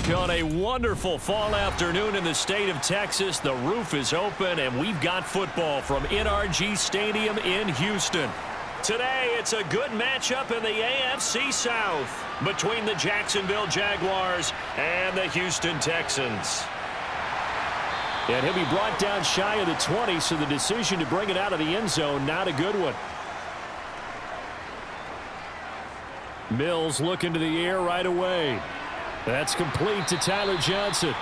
On a wonderful fall afternoon in the state of Texas, the roof is open, and we've got football from NRG Stadium in Houston. Today, it's a good matchup in the AFC South between the Jacksonville Jaguars and the Houston Texans. And he'll be brought down shy of the 20, so the decision to bring it out of the end zone, not a good one. Mills looking to the air right away. That's complete to Tyler Johnson.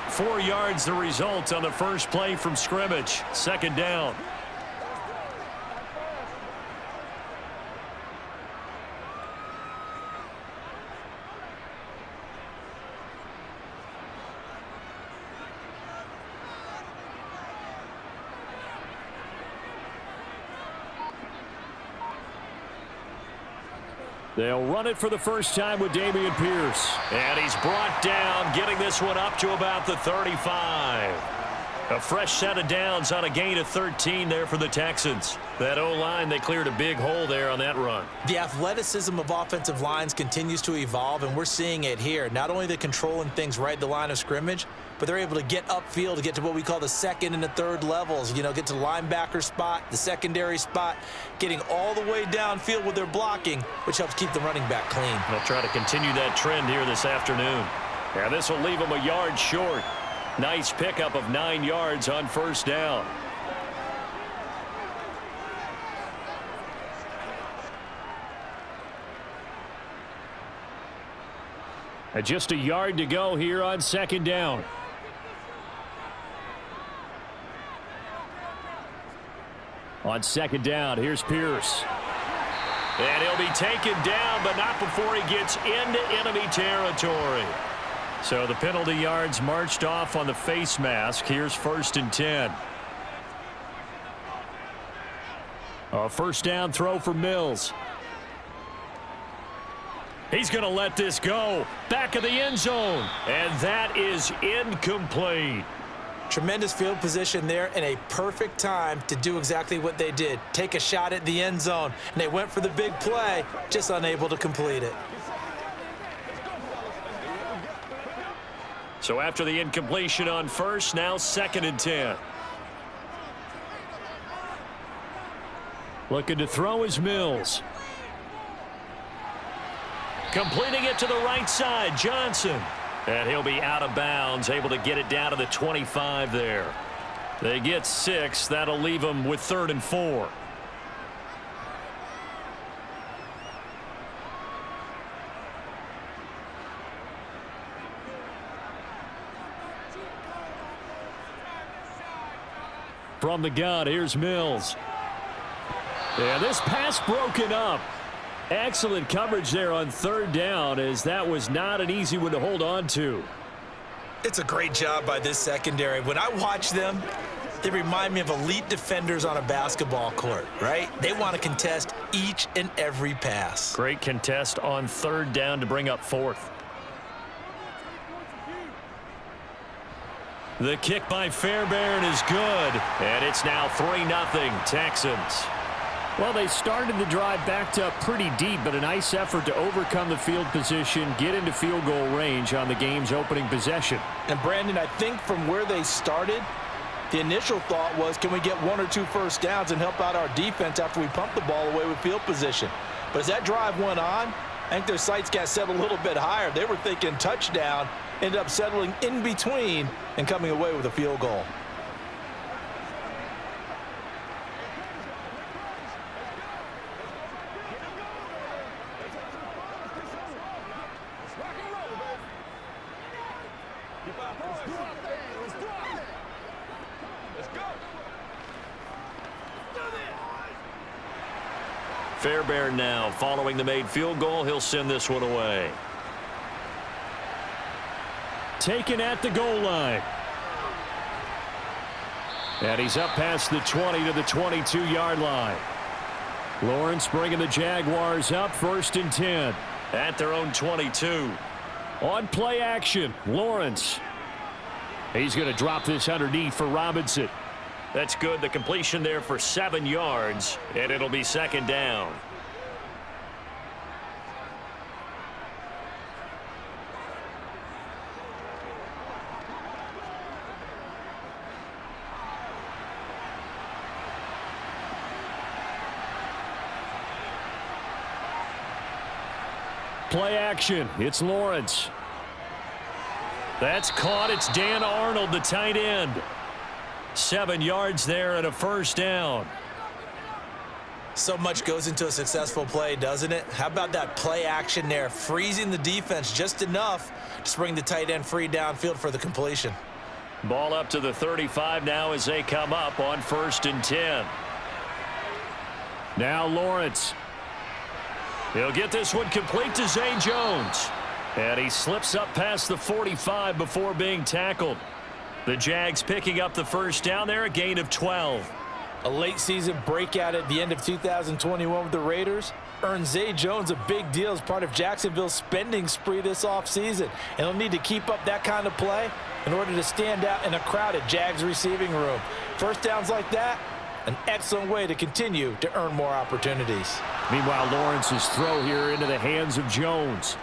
4 yards the result on the first play from scrimmage. Second down. They'll run it for the first time with Dameon Pierce. And he's brought down, getting this one up to about the 35. A fresh set of downs on a gain of 13 there for the Texans. That O-line, they cleared a big hole there on that run. The athleticism of offensive lines continues to evolve, and we're seeing it here. Not only the controlling things right at the line of scrimmage, but they're able to get upfield to get to what we call the second and the third levels. You know, get to the linebacker spot, the secondary spot, getting all the way downfield with their blocking, which helps keep the running back clean. They'll try to continue that trend here this afternoon. Yeah, this will leave them a yard short. Nice pickup of 9 yards on first down. Just a yard to go here on second down. On second down, here's Pierce. And he'll be taken down, but not before he gets into enemy territory. So the penalty yards marched off on the face mask. Here's 1st and 10. A first down throw for Mills. He's going to let this go. Back of the end zone. And that is incomplete. Tremendous field position there and a perfect time to do exactly what they did. Take a shot at the end zone. And they went for the big play, just unable to complete it. So after the incompletion on first, now 2nd and 10. Looking to throw is Mills. Completing it to the right side, Johnson. And he'll be out of bounds, able to get it down to the 25 there. They get 6. That'll leave them with 3rd and 4. From the gun, here's Mills. Yeah, this pass broken up. Excellent coverage there on 3rd down, as that was not an easy one to hold on to. It's a great job by this secondary. When I watch them, they remind me of elite defenders on a basketball court, right? They want to contest each and every pass. Great contest on 3rd down to bring up 4th. The kick by Fairbairn is good, and it's now 3-0 Texans. Well, they started the drive backed up pretty deep, but a nice effort to overcome the field position, get into field goal range on the game's opening possession. And, Brandon, I think from where they started, the initial thought was, can we get 1 or 2 first downs and help out our defense after we pump the ball away with field position? But as that drive went on, I think their sights got set a little bit higher. They were thinking touchdown, ended up settling in between and coming away with a field goal. Fairbairn now following the made field goal. He'll send this one away. Taken at the goal line. And he's up past the 20 to the 22-yard line. Lawrence bringing the Jaguars up, 1st and 10. At their own 22. On play action, Lawrence. He's going to drop this underneath for Robinson. That's good. The completion there for 7 yards, and it'll be 2nd down. play action. It's Lawrence. That's caught. It's Dan Arnold, the tight end. 7 yards there and a first down. So much goes into a successful play, doesn't it? How about that play action there, freezing the defense just enough to bring the tight end free downfield for the completion. Ball up to the 35 now as they come up on 1st and 10. Now Lawrence. He'll get this one complete to Zay Jones. And he slips up past the 45 before being tackled. The Jags picking up the first down there, a gain of 12. A late season breakout at the end of 2021 with the Raiders earned Zay Jones a big deal as part of Jacksonville's spending spree this offseason. And he'll need to keep up that kind of play in order to stand out in a crowded Jags receiving room. First downs like that, an excellent way to continue to earn more opportunities. Meanwhile, Lawrence's throw here into the hands of Jones.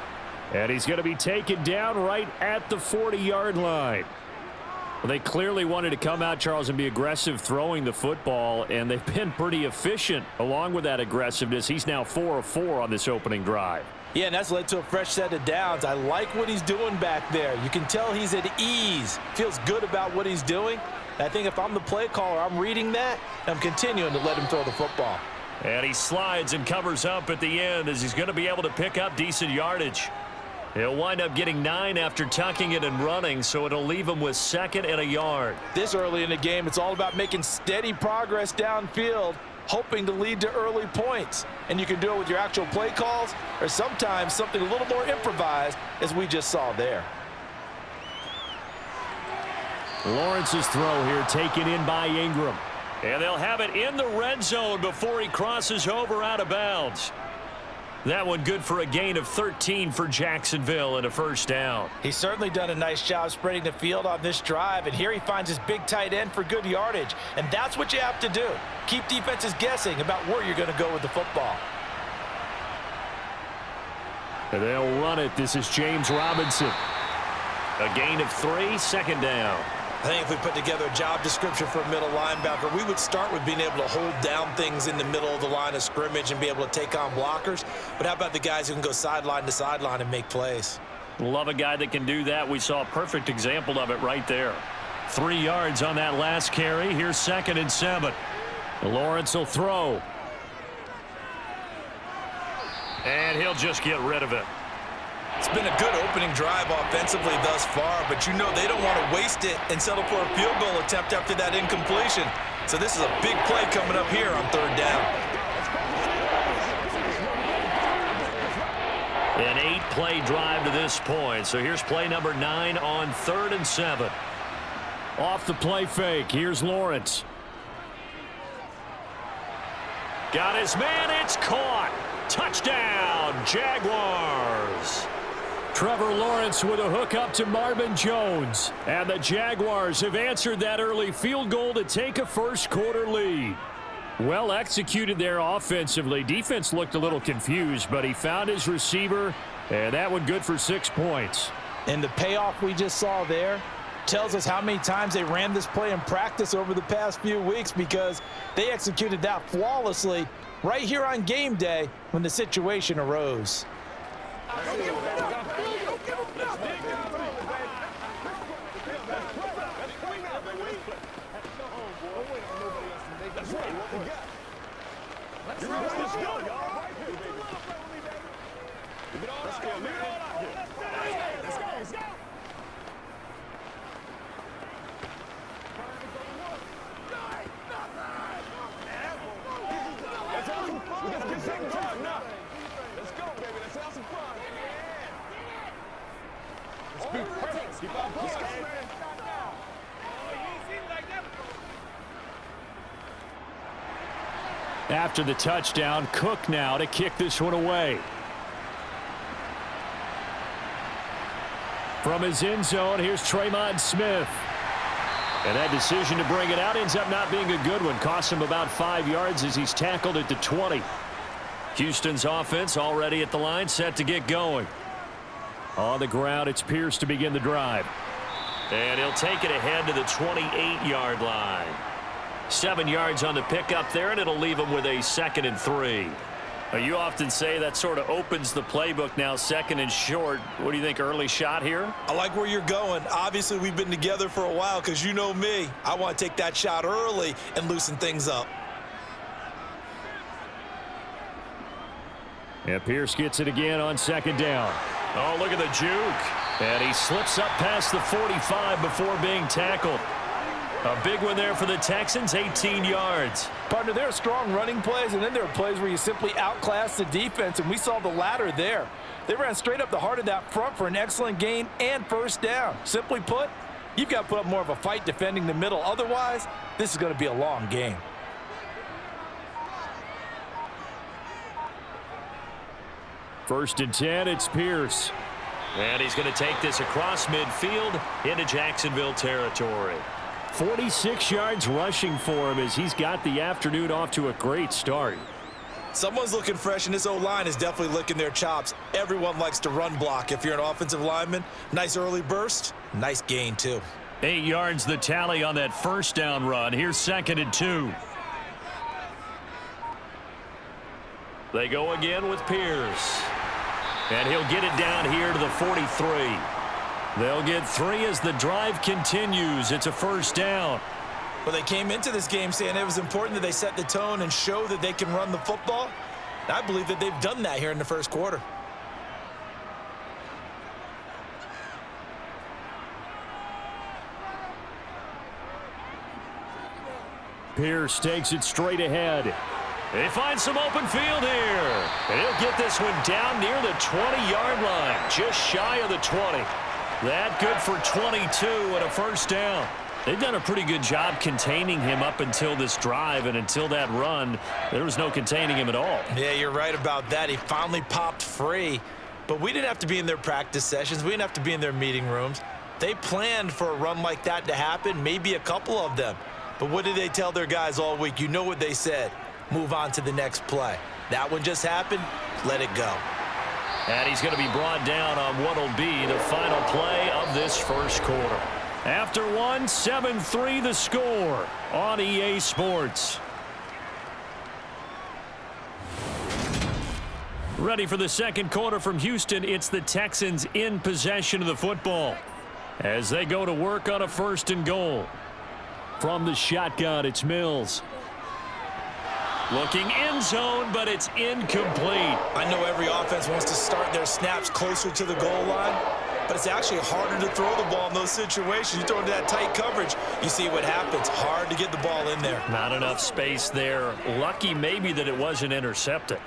And he's going to be taken down right at the 40-yard line. Well, they clearly wanted to come out, Charles, and be aggressive throwing the football, and they've been pretty efficient along with that aggressiveness. He's now 4 of 4 on this opening drive. Yeah, and that's led to a fresh set of downs. I like what he's doing back there. You can tell he's at ease, feels good about what he's doing. And I think if I'm the play caller, I'm reading that, and I'm continuing to let him throw the football. And he slides and covers up at the end as he's going to be able to pick up decent yardage. He'll wind up getting 9 after tucking it and running, so it'll leave him with 2nd and a yard. This early in the game, it's all about making steady progress downfield, hoping to lead to early points. And you can do it with your actual play calls or sometimes something a little more improvised, as we just saw there. Lawrence's throw here taken in by Ingram. And they'll have it in the red zone before he crosses over out of bounds. That one good for a gain of 13 for Jacksonville and a first down. He's certainly done a nice job spreading the field on this drive, and here he finds his big tight end for good yardage. And that's what you have to do. Keep defenses guessing about where you're going to go with the football. And they'll run it. This is James Robinson. A gain of 3, 2nd down. I think if we put together a job description for a middle linebacker, we would start with being able to hold down things in the middle of the line of scrimmage and be able to take on blockers. But how about the guys who can go sideline to sideline and make plays? Love a guy that can do that. We saw a perfect example of it right there. 3 yards on that last carry. Here's 2nd and 7. Lawrence will throw. And he'll just get rid of it. It's been a good opening drive offensively thus far, but you know they don't want to waste it and settle for a field goal attempt after that incompletion. So this is a big play coming up here on 3rd down. An 8-play drive to this point. So here's play number 9 on 3rd and 7. Off the play fake. Here's Lawrence. Got his man. It's caught. Touchdown, Jaguars. Trevor Lawrence with a hook up to Marvin Jones. And the Jaguars have answered that early field goal to take a first-quarter lead. Well executed there offensively. Defense looked a little confused, but he found his receiver, and that one good for 6 points. And the payoff we just saw there tells us how many times they ran this play in practice over the past few weeks, because they executed that flawlessly right here on game day when the situation arose. After the touchdown, Cook now to kick this one away. From his end zone, here's Tremon Smith. And that decision to bring it out ends up not being a good one. Cost him about 5 yards as he's tackled at the 20. Houston's offense already at the line, set to get going. On the ground, it's Pierce to begin the drive. And he'll take it ahead to the 28-yard line. 7 yards on the pickup there, and it'll leave him with a 2nd and 3. You often say that sort of opens the playbook now, second and short. What do you think, early shot here? I like where you're going. Obviously, we've been together for a while because you know me. I want to take that shot early and loosen things up. And Pierce gets it again on second down. Oh, look at the juke. And he slips up past the 45 before being tackled. A big one there for the Texans, 18 yards. Partner, there are strong running plays, and then there are plays where you simply outclass the defense, and we saw the latter there. They ran straight up the heart of that front for an excellent gain and first down. Simply put, you've got to put up more of a fight defending the middle. Otherwise, this is going to be a long game. First and 10, it's Pierce. And he's going to take this across midfield into Jacksonville territory. 46 yards rushing for him as he's got the afternoon off to a great start. Someone's looking fresh, and this O-line is definitely licking their chops. Everyone likes to run block. If you're an offensive lineman, nice early burst, nice gain too. 8 yards the tally on that first down run. Here's second and 2. They go again with Pierce. And he'll get it down here to the 43. They'll get 3 as the drive continues. It's a first down. Well, they came into this game saying it was important that they set the tone and show that they can run the football. And I believe that they've done that here in the first quarter. Pierce takes it straight ahead. They find some open field here. And he'll get this one down near the 20-yard line, just shy of the 20. That good for 22 and a first down. They've done a pretty good job containing him up until this drive, and until that run, there was no containing him at all. Yeah, you're right about that. He finally popped free, but we didn't have to be in their practice sessions. We didn't have to be in their meeting rooms. They planned for a run like that to happen, maybe a couple of them. But what did they tell their guys all week? You know what they said. Move on to the next play. That one just happened. Let it go. And he's going to be brought down on what will be the final play of this first quarter. After one, 7-3 the score on EA Sports. Ready for the second quarter from Houston. It's the Texans in possession of the football as they go to work on a first and goal. From the shotgun, it's Mills. Looking end zone, but it's incomplete. I know every offense wants to start their snaps closer to the goal line, but it's actually harder to throw the ball in those situations. You throw into that tight coverage, you see what happens. Hard to get the ball in there. Not enough space there. Lucky maybe that it wasn't intercepted.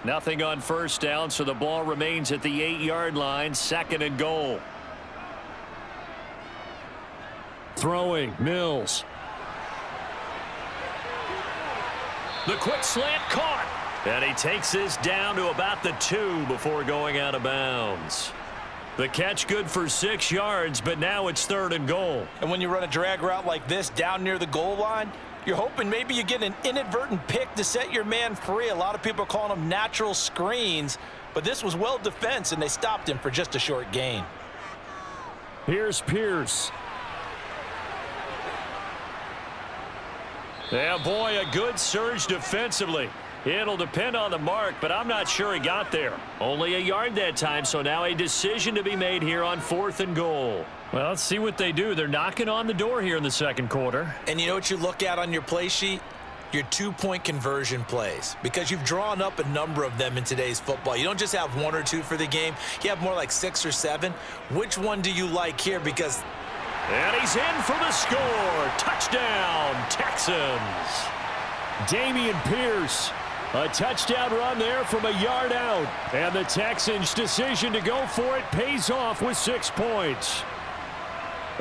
Nothing on first down, so the ball remains at the 8-yard line, second and goal. Throwing, Mills. The quick slant caught. And he takes this down to about the 2 before going out of bounds. The catch good for 6 yards, but now it's third and goal. And when you run a drag route like this down near the goal line, you're hoping maybe you get an inadvertent pick to set your man free. A lot of people are calling them natural screens, but this was well defense, and they stopped him for just a short gain. Here's Pierce. Yeah, boy, a good surge defensively. It'll depend on the mark, but I'm not sure he got there. Only a yard that time, so now a decision to be made here on fourth and goal. Well, let's see what they do. They're knocking on the door here in the second quarter. And you know what you look at on your play sheet? Your two-point conversion plays, because you've drawn up a number of them in today's football. You don't just have 1 or 2 for the game. You have more like 6 or 7. Which one do you like here? Because... And he's in for the score. Touchdown, Texans. Dameon Pierce. A touchdown run there from a yard out. And the Texans' decision to go for it pays off with 6 points.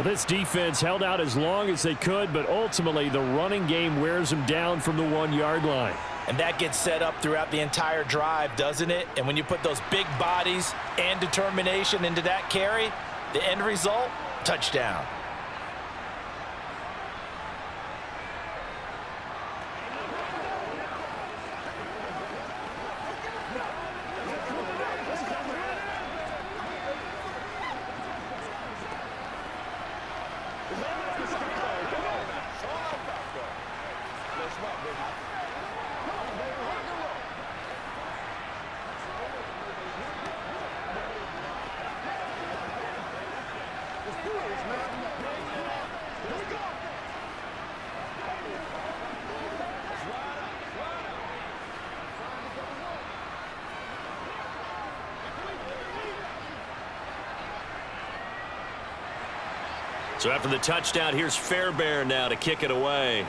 This defense held out as long as they could, but ultimately the running game wears them down from the 1-yard line. And that gets set up throughout the entire drive, doesn't it? And when you put those big bodies and determination into that carry, the end result, touchdown. So after the touchdown, here's Fairbairn now to kick it away.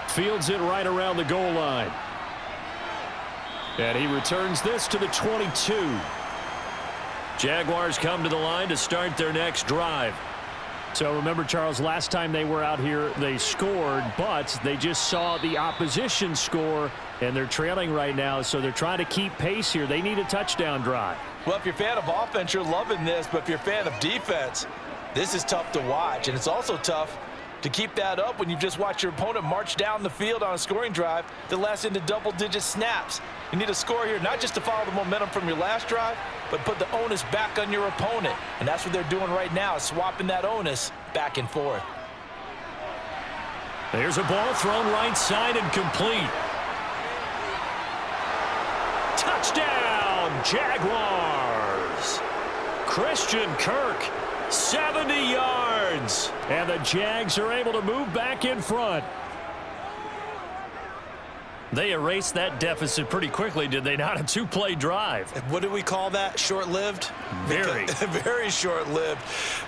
Fields it right around the goal line. And he returns this to the 22. Jaguars come to the line to start their next drive. So remember, Charles, last time they were out here, they scored, but they just saw the opposition score, and they're trailing right now, so they're trying to keep pace here. They need a touchdown drive. Well, if you're a fan of offense, you're loving this, but if you're a fan of defense, this is tough to watch, and it's also tough to keep that up when you just watch your opponent march down the field on a scoring drive that lasts into double-digit snaps. You need a score here, not just to follow the momentum from your last drive, but put the onus back on your opponent. And that's what they're doing right now, swapping that onus back and forth. There's a ball thrown right side and complete. Touchdown, Jaguars! Christian Kirk, 70 yards. And the Jags are able to move back in front. They erased that deficit pretty quickly, did they not? A two-play drive. What do we call that? Short-lived? Very. Very short-lived.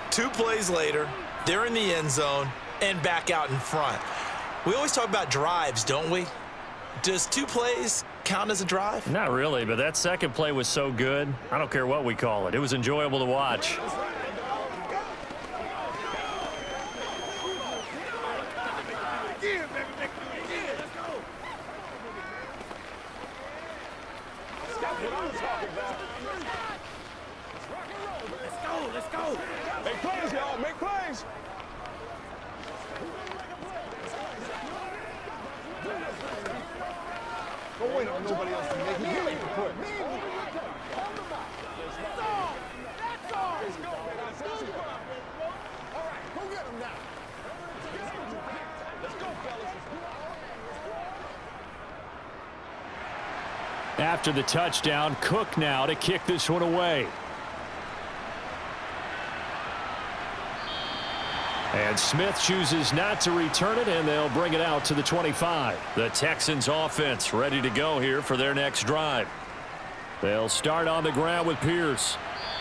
2 plays later, they're in the end zone and back out in front. We always talk about drives, don't we? Does 2 plays count as a drive? Not really, but that second play was so good. I don't care what we call it. It was enjoyable to watch. Let's go. Make plays, y'all. Make plays. Don't wait on nobody else to make it. You make the play. That's all. Let's go. All right, go get him now. Let's go, fellas. After the touchdown, Cook now to kick this one away. And Smith chooses not to return it, and they'll bring it out to the 25. The Texans offense ready to go here for their next drive. They'll start on the ground with Pierce.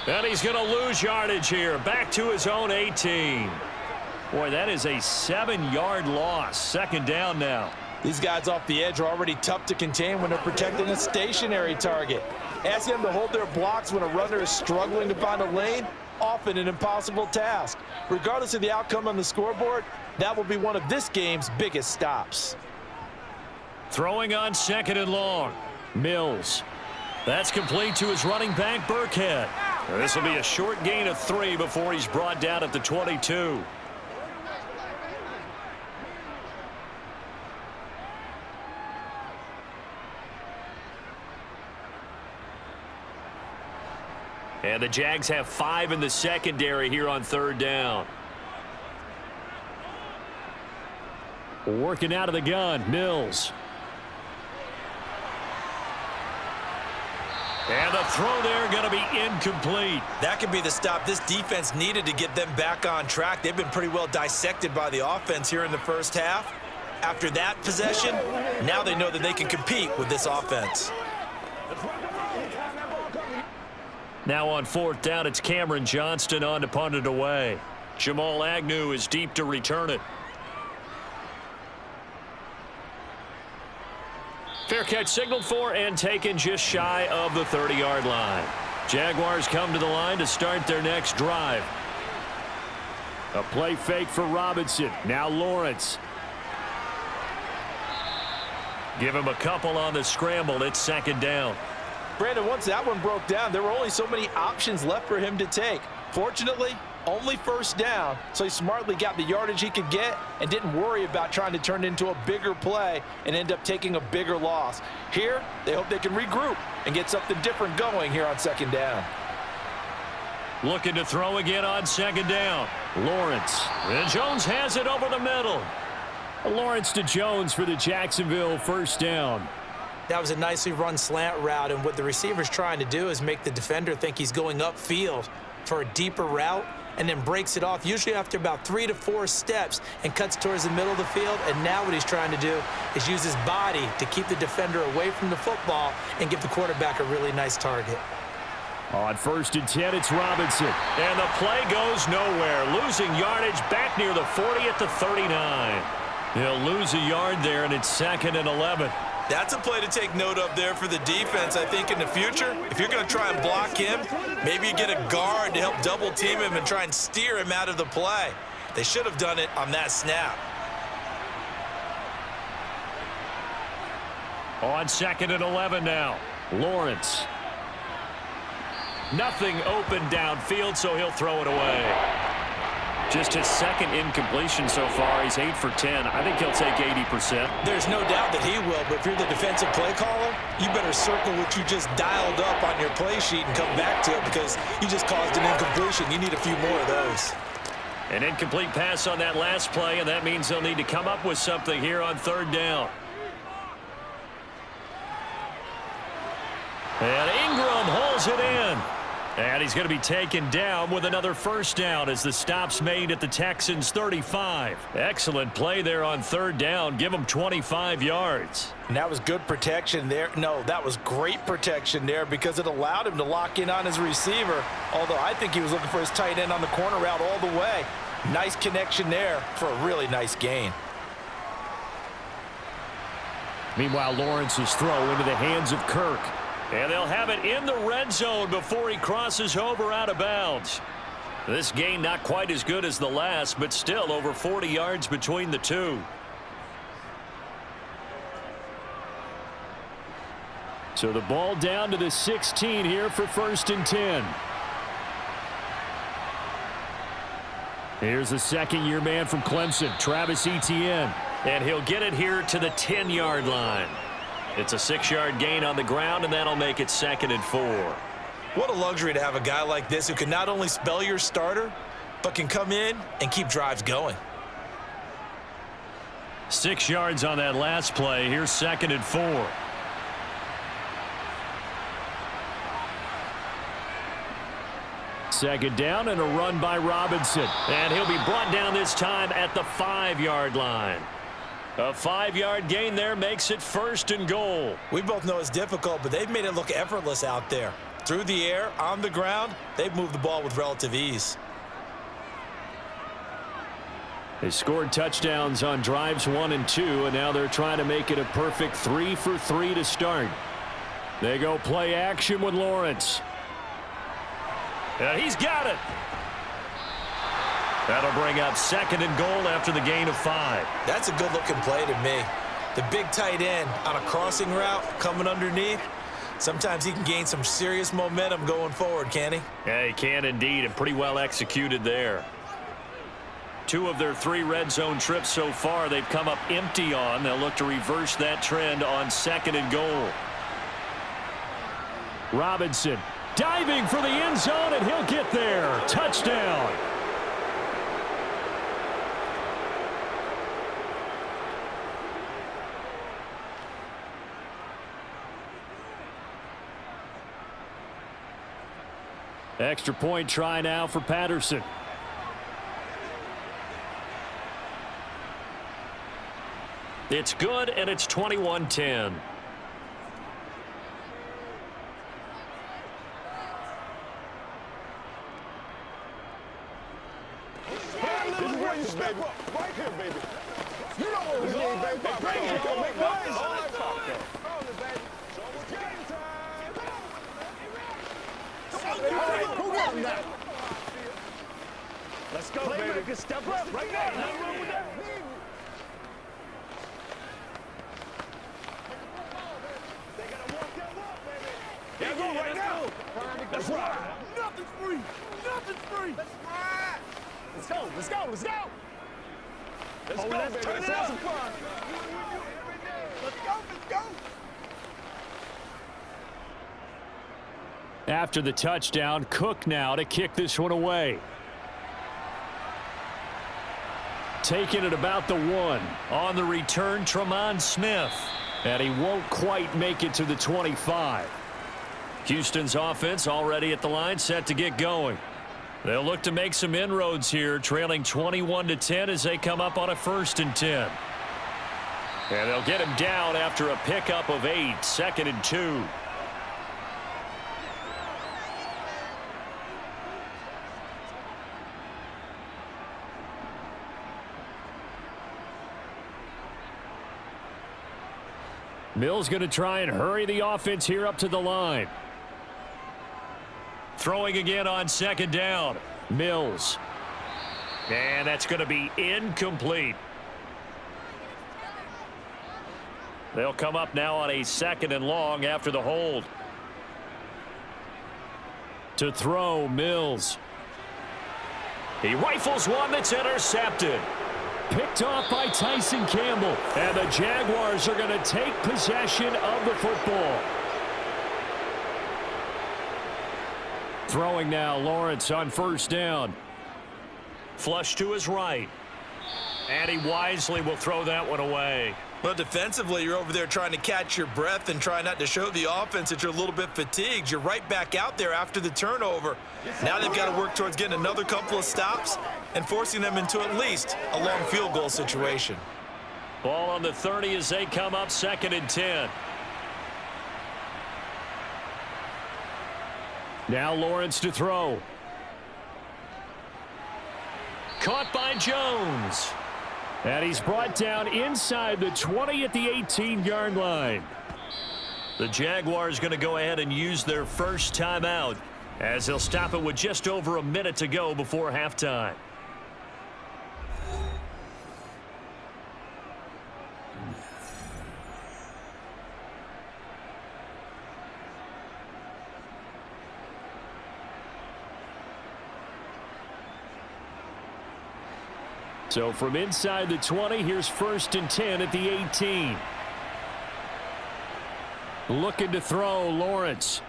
And he's going to lose yardage here. Back to his own 18. Boy, that is a 7-yard loss. Second down now. These guys off the edge are already tough to contain when they're protecting a stationary target. Asking them to hold their blocks when a runner is struggling to find a lane, often an impossible task. Regardless of the outcome on the scoreboard, that will be one of this game's biggest stops. Throwing on second and long. Mills. That's complete to his running back, Burkhead. This will be a short gain of 3 before he's brought down at the 22. And the Jags have 5 in the secondary here on third down. Working out of the gun, Mills. And the throw there going to be incomplete. That could be the stop this defense needed to get them back on track. They've been pretty well dissected by the offense here in the first half. After that possession, now they know that they can compete with this offense. Now on fourth down, it's Cameron Johnston on to punt it away. Jamal Agnew is deep to return it. Fair catch signaled for and taken just shy of the 30-yard line. Jaguars come to the line to start their next drive. A play fake for Robinson. Now Lawrence. Give him a couple on the scramble. It's second down. Brandon, once that one broke down, there were only so many options left for him to take. Fortunately, only first down, so he smartly got the yardage he could get and didn't worry about trying to turn it into a bigger play and end up taking a bigger loss. Here, they hope they can regroup and get something different going here on second down. Looking to throw again on second down. Lawrence. And Jones has it over the middle. Lawrence to Jones for the Jacksonville first down. That was a nicely run slant route, and what the receiver's trying to do is make the defender think he's going upfield for a deeper route and then breaks it off, usually after about 3 to 4 steps, and cuts towards the middle of the field. And now what he's trying to do is use his body to keep the defender away from the football and give the quarterback a really nice target. On 1st and 10, it's Robinson. And the play goes nowhere. Losing yardage back near the 40 at the 39. He'll lose a yard there, and it's 2nd and 11. That's a play to take note of there for the defense. I think in the future, if you're going to try and block him, maybe you get a guard to help double team him and try and steer him out of the play. They should have done it on that snap. On 2nd and 11 now. Lawrence. Nothing open downfield, so he'll throw it away. Just his 2nd incompletion so far. He's 8 for 10. I think he'll take 80%. There's no doubt that he will, but if you're the defensive play caller, you better circle what you just dialed up on your play sheet and come back to it because you just caused an incompletion. You need a few more of those. An incomplete pass on that last play, and that means they'll need to come up with something here on 3rd down. And Ingram holds it in. And he's going to be taken down with another 1st down as the stop's made at the Texans' 35. Excellent play there on 3rd down. Give him 25 yards. And that was good protection there. No, that was great protection there because it allowed him to lock in on his receiver, although I think he was looking for his tight end on the corner route all the way. Nice connection there for a really nice gain. Meanwhile, Lawrence's throw into the hands of Kirk. And they'll have it in the red zone before he crosses over out of bounds. This gain not quite as good as the last, but still over 40 yards between the two. So the ball down to the 16 here for 1st and 10. Here's the 2nd-year man from Clemson, Travis Etienne. And he'll get it here to the 10-yard line. It's a 6-yard gain on the ground, and that'll make it 2nd and 4. What a luxury to have a guy like this who can not only spell your starter, but can come in and keep drives going. 6 yards on that last play. Here's 2nd and 4. Second down and a run by Robinson. And he'll be brought down this time at the 5-yard line. A 5-yard gain there makes it 1st and goal. We both know it's difficult, but they've made it look effortless out there. Through the air, on the ground, they've moved the ball with relative ease. They scored touchdowns on drives 1 and 2, and now they're trying to make it a perfect 3 for 3 to start. They go play action with Lawrence. And he's got it. That'll bring up 2nd and goal after the gain of 5. That's a good-looking play to me. The big tight end on a crossing route coming underneath. Sometimes he can gain some serious momentum going forward, can't he? Yeah, he can indeed, and pretty well executed there. 2 of their 3 red zone trips so far they've come up empty on. They'll look to reverse that trend on 2nd and goal. Robinson diving for the end zone, and he'll get there. Touchdown. Extra point try now for Patterson. It's good, and it's 21-10. This is where you step up. Right here, baby. You know what we need, baby. Bring it. Make noise. All that talk, though. Roll it, baby. Show us game time. Who got him now? Let's go, baby. Step up right now. Nothing wrong with that. They gotta walk that walk, baby. Yeah, go right now. Let's ride. Nothing's free. Nothing's free. Let's ride. Let's go. Let's go. Let's go. Let's go, baby. Let's have some fun. Let's go. Let's go. After the touchdown, Cook now to kick this one away. Taking it about the 1. On the return, Tremont Smith. And he won't quite make it to the 25. Houston's offense already at the line, set to get going. They'll look to make some inroads here, trailing 21-10 as they come up on a 1st and 10. And they'll get him down after a pickup of 8, 2nd and 2. Mills going to try and hurry the offense here up to the line. Throwing again on second down. Mills. And that's going to be incomplete. They'll come up now on a 2nd and long after the hold. To throw, Mills. He rifles one that's intercepted. Picked off by Tyson Campbell. And the Jaguars are going to take possession of the football. Throwing now, Lawrence on 1st down. Flush to his right. And he wisely will throw that one away. Well, defensively, you're over there trying to catch your breath and try not to show the offense that you're a little bit fatigued. You're right back out there after the turnover. Now they've got to work towards getting another couple of stops and forcing them into at least a long field goal situation. Ball on the 30 as they come up 2nd and 10. Now Lawrence to throw. Caught by Jones. And he's brought down inside the 20 at the 18-yard line. The Jaguars going to go ahead and use their first timeout as they'll stop it with just over a minute to go before halftime. So from inside the 20, here's 1st and 10 at the 18. Looking to throw, Lawrence.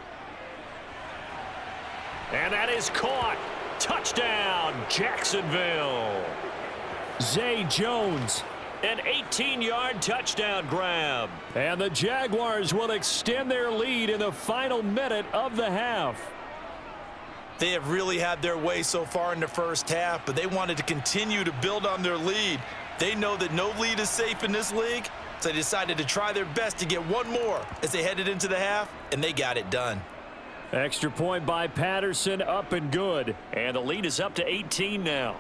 And that is caught. Touchdown, Jacksonville. Zay Jones. An 18-yard touchdown grab. And the Jaguars will extend their lead in the final minute of the half. They have really had their way so far in the first half, but they wanted to continue to build on their lead. They know that no lead is safe in this league, so they decided to try their best to get one more as they headed into the half, and they got it done. Extra point by Patterson, up and good. And the lead is up to 18 now.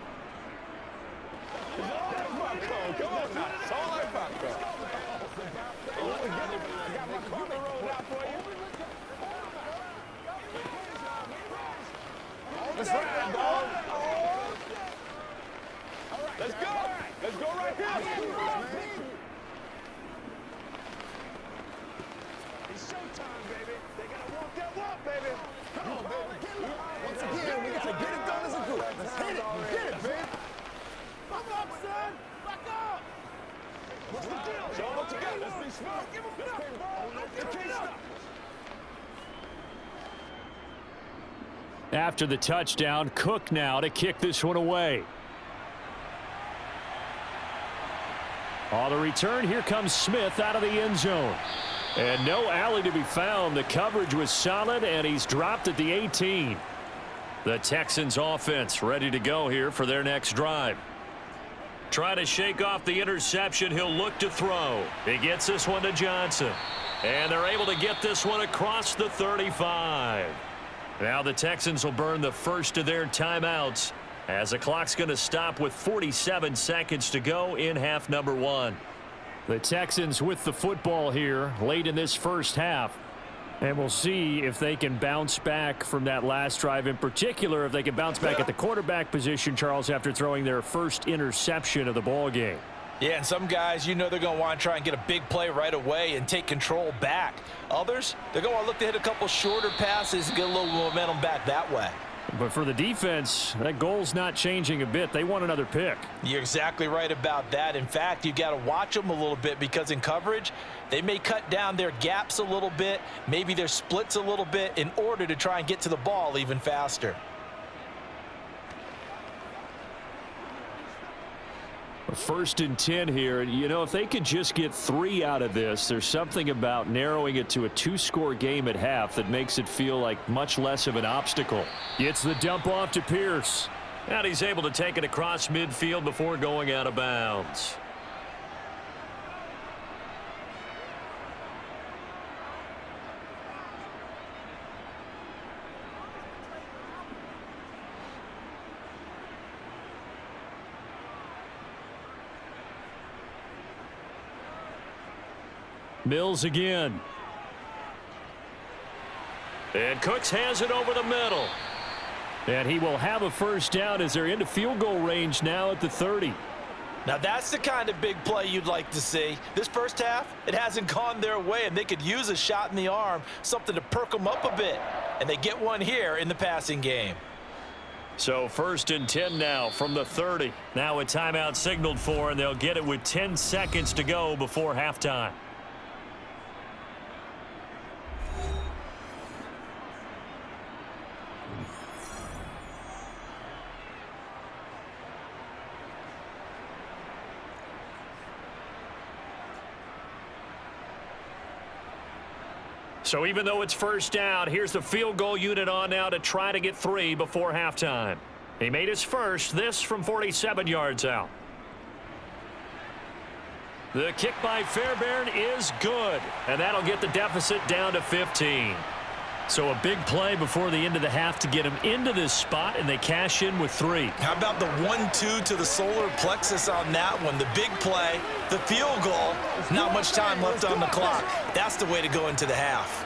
Let's ride, dog. Let's go. Let's go right here. It's showtime, baby. They gotta walk that walk, baby. Come on, baby. Once again, we gotta get it done as a group. Let's hit it. Get it, man. Back up, son. Back up. What's the deal? Show them what you got. Let's be smart. Give them nothing, bro. Don't give them nothing. After the touchdown, Cook now to kick this one away. On the return, here comes Smith out of the end zone. And no alley to be found. The coverage was solid, and he's dropped at the 18. The Texans offense ready to go here for their next drive. Try to shake off the interception. He'll look to throw. He gets this one to Johnson. And they're able to get this one across the 35. Now the Texans will burn the first of their timeouts as the clock's going to stop with 47 seconds to go in half number 1. The Texans with the football here late in this first half. And we'll see if they can bounce back from that last drive, in particular if they can bounce back at the quarterback position, Charles, after throwing their first interception of the ball game. Yeah, and some guys, you know they're going to want to try and get a big play right away and take control back. Others, they're going to look to hit a couple shorter passes and get a little momentum back that way. But for the defense, that goal's not changing a bit. They want another pick. You're exactly right about that. In fact, you got to watch them a little bit because in coverage, they may cut down their gaps a little bit, maybe their splits a little bit in order to try and get to the ball even faster. First and 10 here. You know, if they could just get 3 out of this, there's something about narrowing it to a 2-score game at half that makes it feel like much less of an obstacle. Gets the dump off to Pierce. And he's able to take it across midfield before going out of bounds. Mills again. And Cooks has it over the middle. And he will have a first down as they're into field goal range now at the 30. Now that's the kind of big play you'd like to see. This first half, it hasn't gone their way, and they could use a shot in the arm, something to perk them up a bit. And they get one here in the passing game. So 1st and 10 now from the 30. Now a timeout signaled for, and they'll get it with 10 seconds to go before halftime. So even though it's first down, here's the field goal unit on now to try to get 3 before halftime. He made his first, this from 47 yards out. The kick by Fairbairn is good, and that'll get the deficit down to 15. So a big play before the end of the half to get him into this spot, and they cash in with 3. How about the 1-2 to the solar plexus on that one? The big play, the field goal, not much time left on the clock. That's the way to go into the half.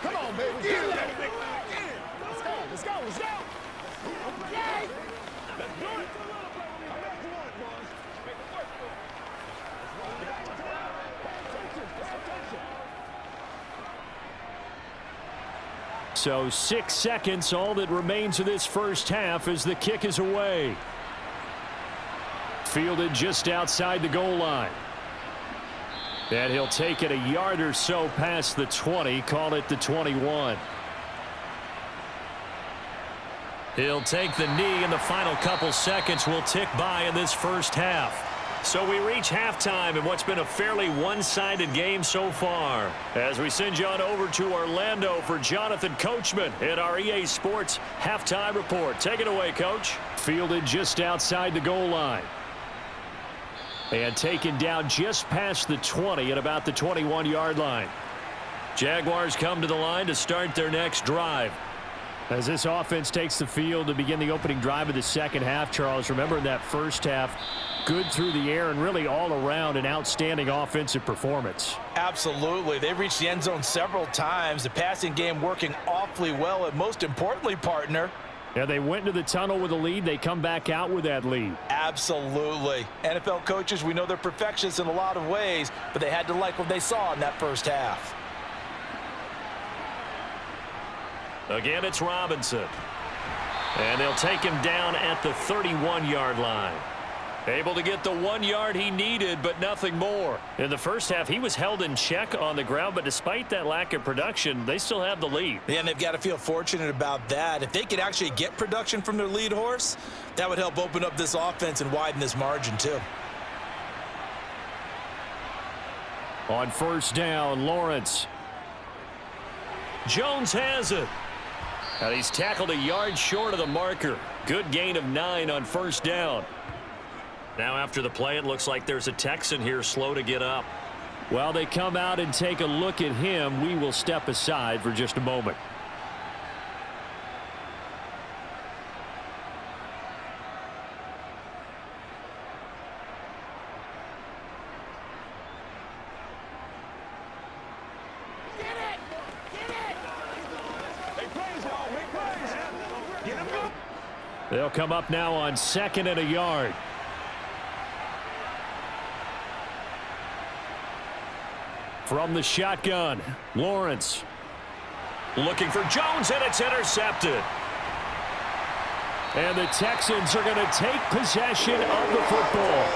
Come on, baby. Get it. Let's go. Let's go. Let's go. Okay. Let's do it. I'm back to one, boys. Make it work. So 6 seconds, all that remains of this first half as the kick is away. Fielded just outside the goal line. And he'll take it a yard or so past the 20, call it the 21. He'll take the knee, and the final couple seconds will tick by in this first half. So we reach halftime in what's been a fairly one-sided game so far. As we send you on over to Orlando for Jonathan Coachman in our EA Sports Halftime Report. Take it away, Coach. Fielded just outside the goal line. And taken down just past the 20 at about the 21-yard line. Jaguars come to the line to start their next drive. As this offense takes the field to begin the opening drive of the second half, Charles, remember in that first half, good through the air and really all around an outstanding offensive performance. Absolutely. They reached the end zone several times. The passing game working awfully well, and most importantly, partner, yeah, they went into the tunnel with a lead. They come back out with that lead. absolutely. NFL coaches, we know they're perfectionists in a lot of ways, but they had to like what they saw in that first half. Again, it's Robinson. And they'll take him down at the 31-yard line. Able to get the 1 yard he needed, but nothing more. In the first half, he was held in check on the ground, but despite that lack of production, they still have the lead. Yeah, and they've got to feel fortunate about that. If they could actually get production from their lead horse, that would help open up this offense and widen this margin too. On first down, Lawrence. Jones has it. And he's tackled a yard short of the marker. Good gain of 9 on first down. Now after the play, it looks like there's a Texan here slow to get up. While they come out and take a look at him, we will step aside for just a moment. They'll come up now on 2nd and a yard. From the shotgun, Lawrence. Looking for Jones, and it's intercepted. And the Texans are going to take possession of the football.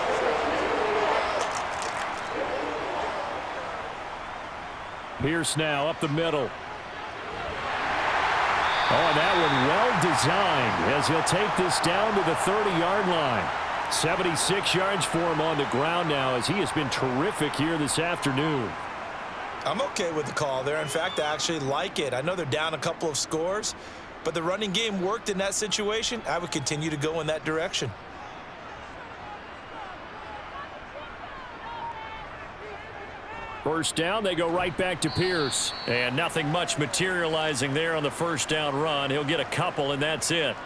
Pierce now up the middle. Oh, that one well designed as he'll take this down to the 30-yard line. 76 yards for him on the ground now as he has been terrific here this afternoon. I'm okay with the call there. In fact, I actually like it. I know they're down a couple of scores, but the running game worked in that situation. I would continue to go in that direction. First down, they go right back to Pierce. And nothing much materializing there on the first down run. He'll get a couple, and that's it.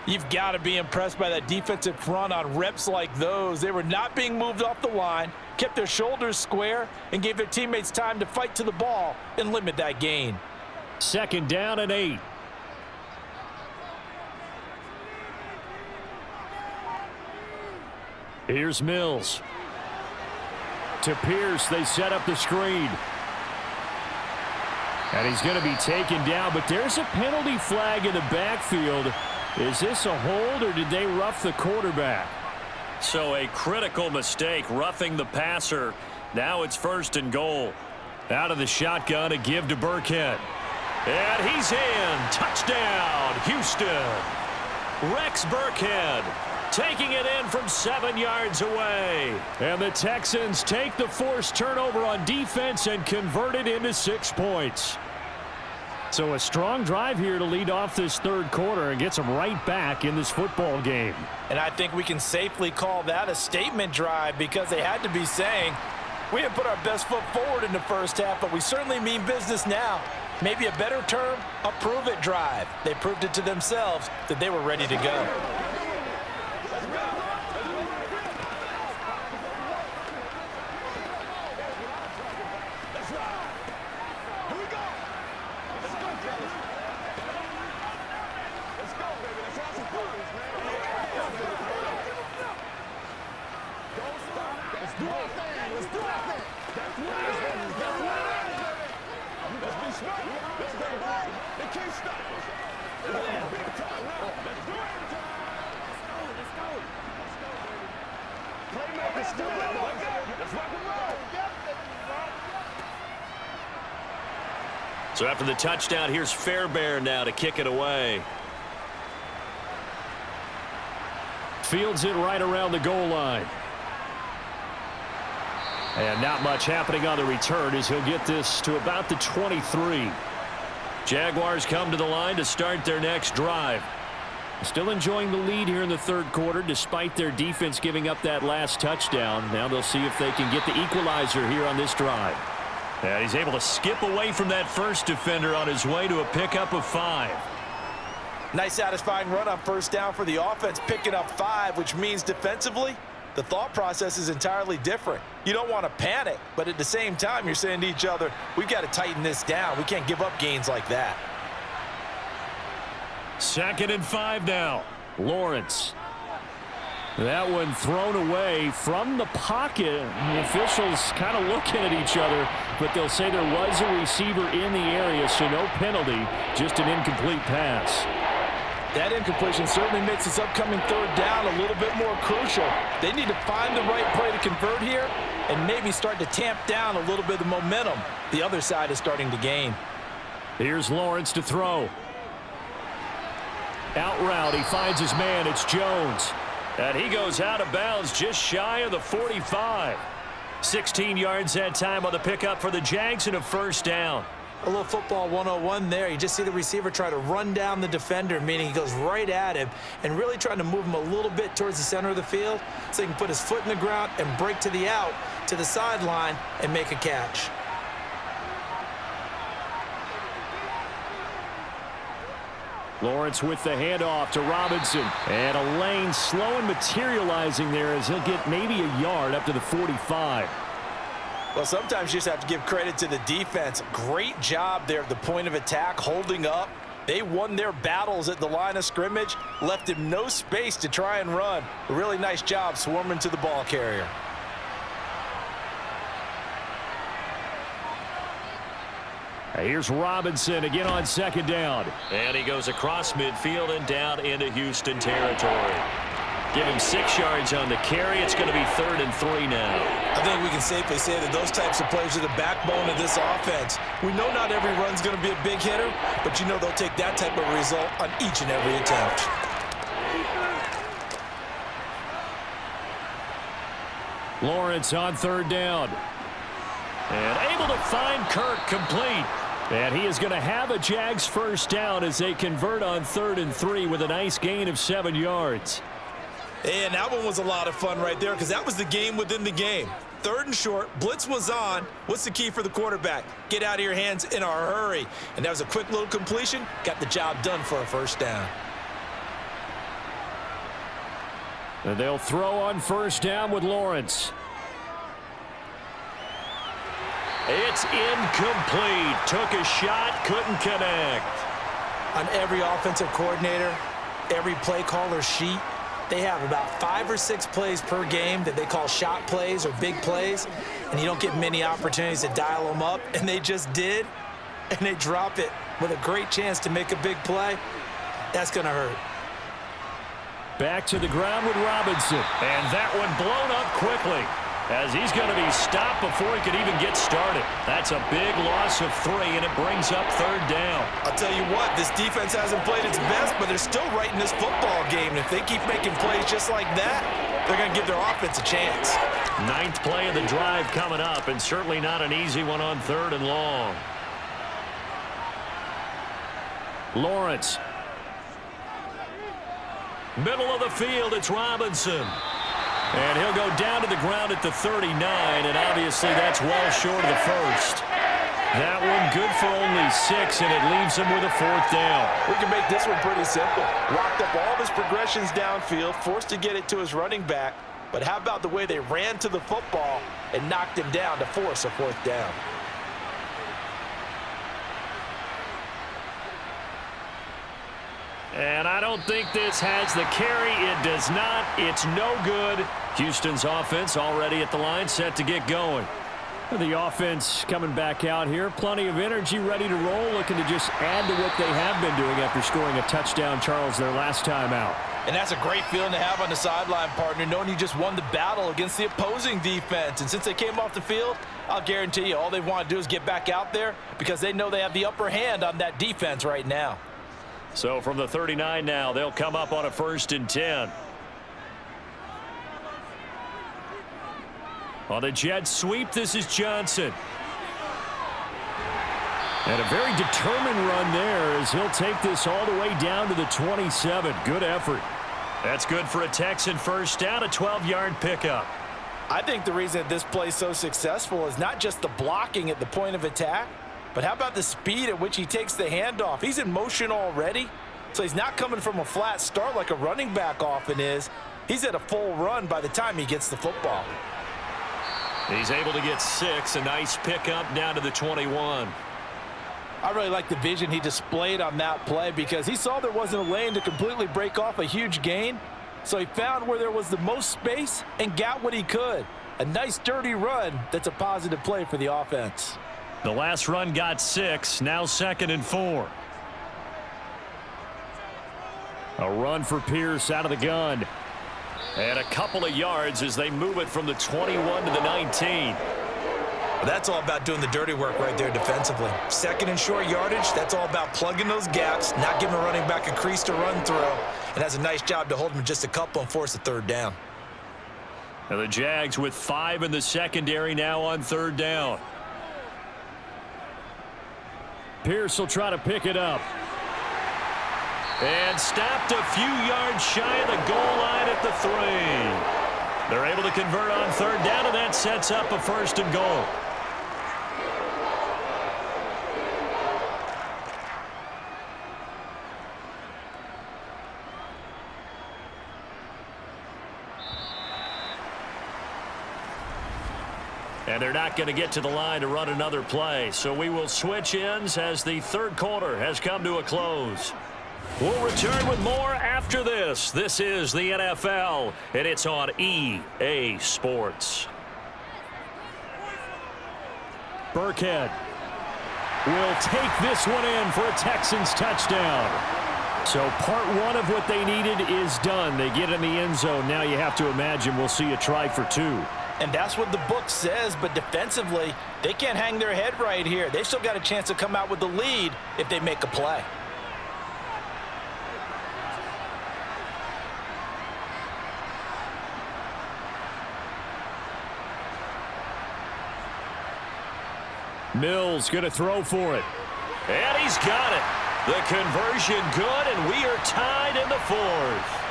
You've got to be impressed by that defensive front on reps like those. They were not being moved off the line, kept their shoulders square, and gave their teammates time to fight to the ball and limit that gain. Second down and 8. Here's Mills. To Pierce, they set up the screen. And he's going to be taken down, but there's a penalty flag in the backfield. Is this a hold, or did they rough the quarterback? So a critical mistake, roughing the passer. Now it's 1st and goal. Out of the shotgun, a give to Burkhead. And he's in. Touchdown, Houston. Rex Burkhead taking it in from 7 yards away. And the Texans take the forced turnover on defense and convert it into 6 points. So a strong drive here to lead off this third quarter and gets them right back in this football game. And I think we can safely call that a statement drive, because they had to be saying, we didn't put our best foot forward in the first half, but we certainly mean business now. Maybe a better term, a prove-it drive. They proved it to themselves that they were ready to go. So after the touchdown, here's Fairbairn now to kick it away. Fields it right around the goal line. And not much happening on the return as he'll get this to about the 23. Jaguars come to the line to start their next drive. Still enjoying the lead here in the third quarter despite their defense giving up that last touchdown. Now they'll see if they can get the equalizer here on this drive. And he's able to skip away from that first defender on his way to a pickup of 5. Nice satisfying run on first down for the offense, picking up 5, which means defensively, the thought process is entirely different. You don't want to panic, but at the same time, you're saying to each other, we've got to tighten this down. We can't give up gains like that. 2nd and 5 now. Lawrence. That one thrown away from the pocket. The officials kind of looking at each other, but they'll say there was a receiver in the area, so no penalty, just an incomplete pass. That incompletion certainly makes this upcoming third down a little bit more crucial. They need to find the right play to convert here and maybe start to tamp down a little bit of the momentum the other side is starting to gain. Here's Lawrence to throw. Out route, he finds his man. It's Jones. And he goes out of bounds just shy of the 45. 16 yards that time on the pickup for the Jags and a first down. A little football 101 there. You just see the receiver try to run down the defender, meaning he goes right at him and really trying to move him a little bit towards the center of the field so he can put his foot in the ground and break to the out, to the sideline, and make a catch. Lawrence with the handoff to Robinson. And a lane slow and materializing there as he'll get maybe a yard up to the 45. Well, sometimes you just have to give credit to the defense. Great job there at the point of attack, holding up. They won their battles at the line of scrimmage, left him no space to try and run. A really nice job swarming to the ball carrier. Here's Robinson again on second down. And he goes across midfield and down into Houston territory. Give him 6 yards on the carry. It's going to be 3rd and 3 now. I think we can safely say that those types of plays are the backbone of this offense. We know not every run's going to be a big hitter, but you know they'll take that type of result on each and every attempt. Lawrence on third down. And able to find Kirk complete. And he is going to have a Jags first down as they convert on 3rd and 3 with a nice gain of 7 yards. And that one was a lot of fun right there because that was the game within the game. 3rd and short. Blitz was on. What's the key for the quarterback? Get out of your hands in a hurry. And that was a quick little completion. Got the job done for a 1st down. And they'll throw on 1st down with Lawrence. It's incomplete. Took a shot, couldn't connect. On every offensive coordinator, every play caller sheet, they have about 5 or 6 plays per game that they call shot plays or big plays, and you don't get many opportunities to dial them up, and they just did, and they drop it with a great chance to make a big play. That's going to hurt. Back to the ground with Robinson. And that one blown up quickly as he's going to be stopped before he could even get started. That's a big loss of 3, and it brings up 3rd down. I'll tell you what, this defense hasn't played its best, but they're still right in this football game. And if they keep making plays just like that, they're going to give their offense a chance. 9th play of the drive coming up, and certainly not an easy one on 3rd and long. Lawrence. Middle of the field, it's Robinson. And he'll go down to the ground at the 39, and obviously that's well short of the 1st. That one good for only 6, and it leaves him with a 4th down. We can make this one pretty simple. Locked up all of his progressions downfield, forced to get it to his running back. But how about the way they ran to the football and knocked him down to force a 4th down? And I don't think this has the carry. It does not. It's no good. Houston's offense already at the line, set to get going. The offense coming back out here. Plenty of energy, ready to roll, looking to just add to what they have been doing after scoring a touchdown, Charles, their last time out. And that's a great feeling to have on the sideline, partner, knowing you just won the battle against the opposing defense. And since they came off the field, I'll guarantee you all they want to do is get back out there because they know they have the upper hand on that defense right now. So from the 39 now, they'll come up on a 1st and 10. On the jet sweep, this is Johnson. And a very determined run there as he'll take this all the way down to the 27. Good effort. That's good for a Texan 1st down, a 12-yard pickup. I think the reason that this play is so successful is not just the blocking at the point of attack, but how about the speed at which he takes the handoff? He's in motion already, so he's not coming from a flat start like a running back often is. He's at a full run by the time he gets the football. He's able to get 6, a nice pickup down to the 21. I really like the vision he displayed on that play because he saw there wasn't a lane to completely break off a huge gain, so he found where there was the most space and got what he could. A nice dirty run that's a positive play for the offense. The last run got 6, now 2nd and 4. A run for Pierce out of the gun. And a couple of yards as they move it from the 21 to the 19. That's all about doing the dirty work right there defensively. 2nd and short yardage, that's all about plugging those gaps, not giving a running back a crease to run through, and has a nice job to hold him just a couple and force a 3rd down. And the Jags with 5 in the secondary now on 3rd down. Pierce will try to pick it up. And stopped a few yards shy of the goal line at the 3. They're able to convert on 3rd down, and that sets up a 1st and goal. And they're not going to get to the line to run another play. So we will switch ends as the 3rd quarter has come to a close. We'll return with more after this. This is the NFL, and it's on EA Sports. Burkhead will take this one in for a Texans touchdown. So part 1 of what they needed is done. They get in the end zone. Now you have to imagine we'll see a try for 2. And that's what the book says, but defensively, they can't hang their head right here. They still got a chance to come out with the lead if they make a play. Mills going to throw for it. And he's got it. The conversion good, and we are tied in the 4th.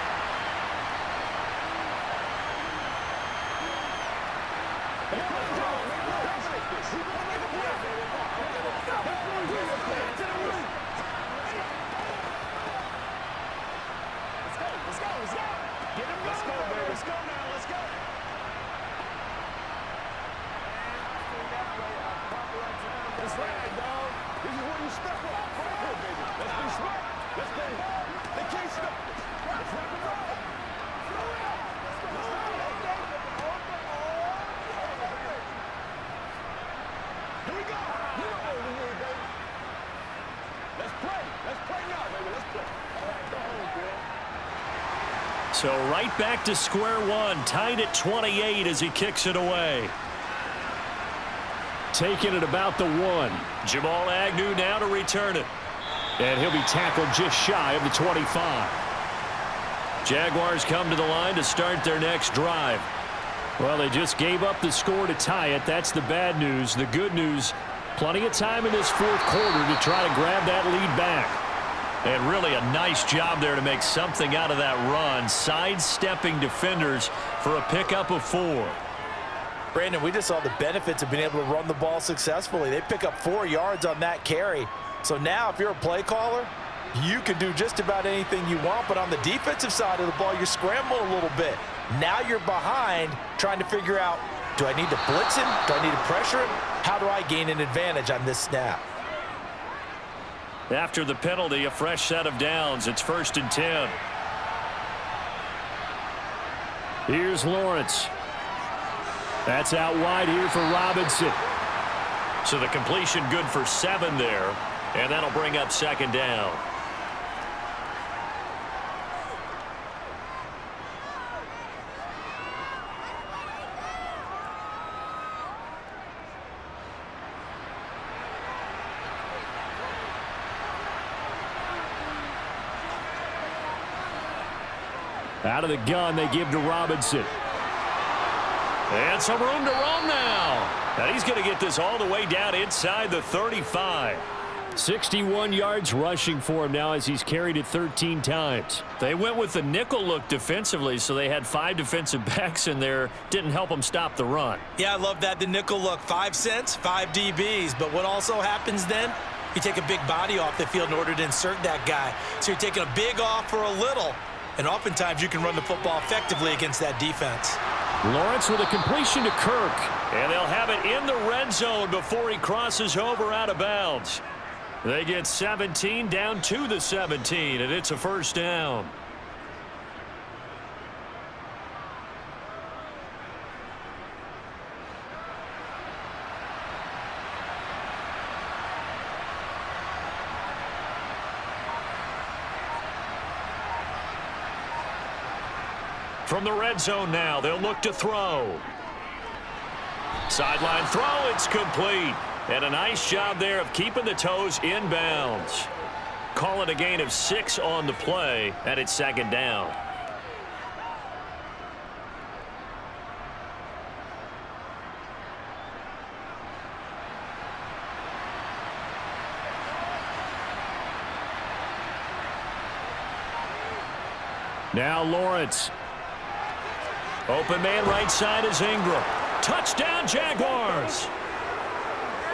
So right back to square one, tied at 28 as he kicks it away. Taking it about the 1. Jamal Agnew now to return it. And he'll be tackled just shy of the 25. Jaguars come to the line to start their next drive. Well, they just gave up the score to tie it. That's the bad news. The good news, plenty of time in this fourth quarter to try to grab that lead back. And really a nice job there to make something out of that run, sidestepping defenders for a pickup of 4. Brandon, we just saw the benefits of being able to run the ball successfully. They pick up 4 yards on that carry. So now if you're a play caller, you can do just about anything you want. But on the defensive side of the ball, you're scrambling a little bit. Now you're behind trying to figure out, do I need to blitz him? Do I need to pressure him? How do I gain an advantage on this snap? After the penalty, a fresh set of downs. It's 1st and 10. Here's Lawrence. That's out wide here for Robinson. So the completion good for 7 there, and that'll bring up 2nd down. Out of the gun, they give to Robinson. And some room to roam now. And he's going to get this all the way down inside the 35. 61 yards rushing for him now as he's carried it 13 times. They went with the nickel look defensively, so they had 5 defensive backs in there. Didn't help them stop the run. Yeah, I love that, the nickel look. 5 cents, 5 DBs. But what also happens then? You take a big body off the field in order to insert that guy. So you're taking a big off for a little. And oftentimes you can run the football effectively against that defense. Lawrence with a completion to Kirk. And they'll have it in the red zone before he crosses over out of bounds. They get 17 down to the 17, and it's a 1st down. From the red zone now, they'll look to throw. Sideline throw, it's complete. And a nice job there of keeping the toes inbounds. Call it a gain of 6 on the play, and it's 2nd down. Now Lawrence. Open man right side is Ingram. Touchdown Jaguars.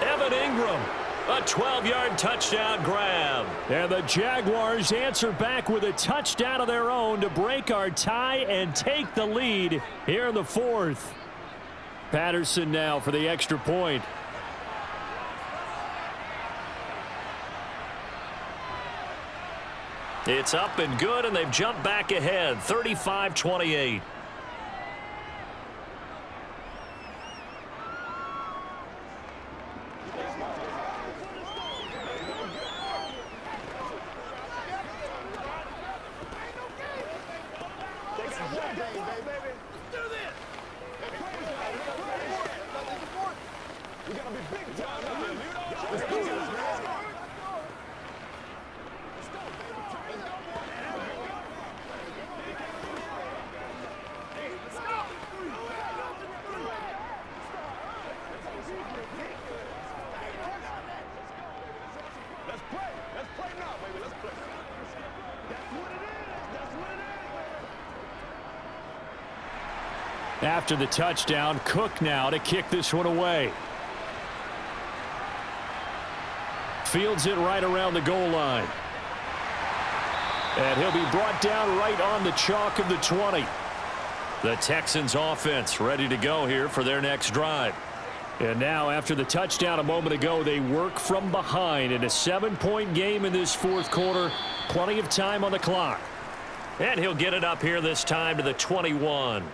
Evan Ingram, a 12-yard touchdown grab. And the Jaguars answer back with a touchdown of their own to break our tie and take the lead here in the 4th. Patterson now for the extra point. It's up and good, and they've jumped back ahead, 35-28. After the touchdown, Cook now to kick this one away. Fields it right around the goal line. And he'll be brought down right on the chalk of the 20. The Texans offense ready to go here for their next drive. And now after the touchdown a moment ago, they work from behind in a 7-point game in this fourth quarter. Plenty of time on the clock. And he'll get it up here this time to the 21.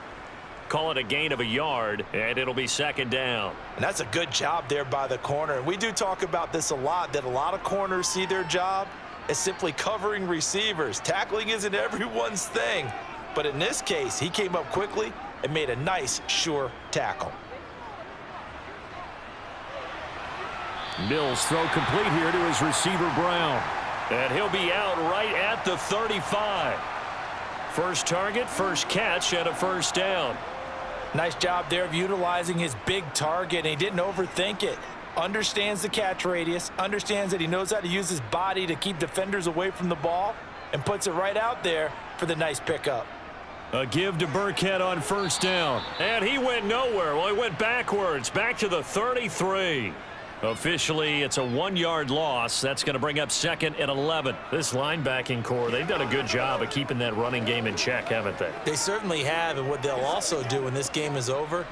Call it a gain of a yard, and it'll be second down. And that's a good job there by the corner. And we do talk about this a lot, that a lot of corners see their job as simply covering receivers. Tackling isn't everyone's thing. But in this case, he came up quickly and made a nice, sure tackle. Mills throw complete here to his receiver Brown. And he'll be out right at the 35. First target, first catch, and a first down. Nice job there of utilizing his big target, and he didn't overthink it. Understands the catch radius, understands that he knows how to use his body to keep defenders away from the ball, and puts it right out there for the nice pickup. A give to Burkhead on first down. And he went nowhere. Well, he went backwards, back to the 33. Officially, it's a 1-yard loss. That's going to bring up second and 11. This linebacking core, they've done a good job of keeping that running game in check, haven't they? They certainly have, and what they'll also do when this game is over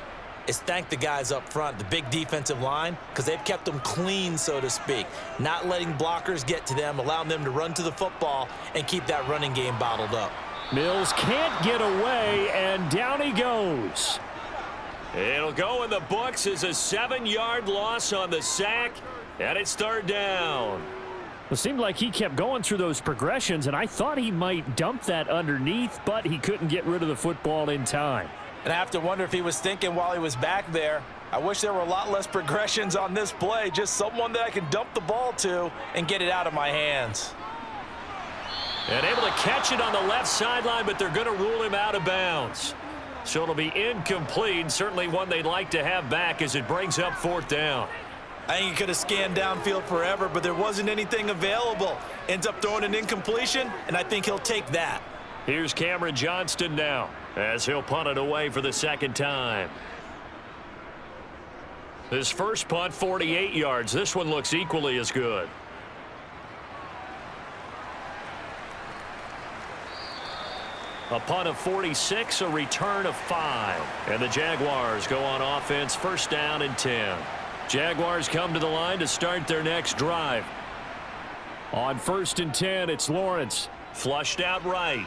is thank the guys up front, the big defensive line, because they've kept them clean, so to speak, not letting blockers get to them, allowing them to run to the football and keep that running game bottled up. Mills can't get away, and down he goes. It'll go in the books as a 7-yard loss on the sack, and it's third down. It seemed like he kept going through those progressions, and I thought he might dump that underneath, but he couldn't get rid of the football in time. And I have to wonder if he was thinking while he was back there, I wish there were a lot less progressions on this play, just someone that I can dump the ball to and get it out of my hands. And able to catch it on the left sideline, but they're going to rule him out of bounds. So it'll be incomplete, certainly one they'd like to have back as it brings up fourth down. I think he could have scanned downfield forever, but there wasn't anything available. Ends up throwing an incompletion, and I think he'll take that. Here's Cameron Johnston now as he'll punt it away for the second time. His first punt, 48 yards. This one looks equally as good. A punt of 46, a return of 5. And the Jaguars go on offense, first down and 10. Jaguars come to the line to start their next drive. On first and 10, it's Lawrence. Flushed out right.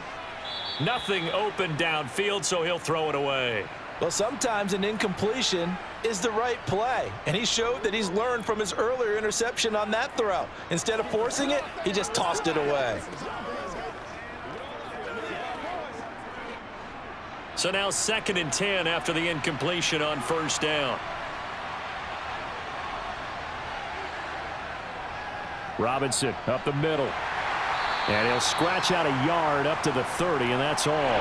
Nothing open downfield, so he'll throw it away. Well, sometimes an incompletion is the right play, and he showed that he's learned from his earlier interception on that throw. Instead of forcing it, he just tossed it away. So now second and 10 after the incompletion on first down. Robinson up the middle. And he'll scratch out a yard up to the 30, and that's all.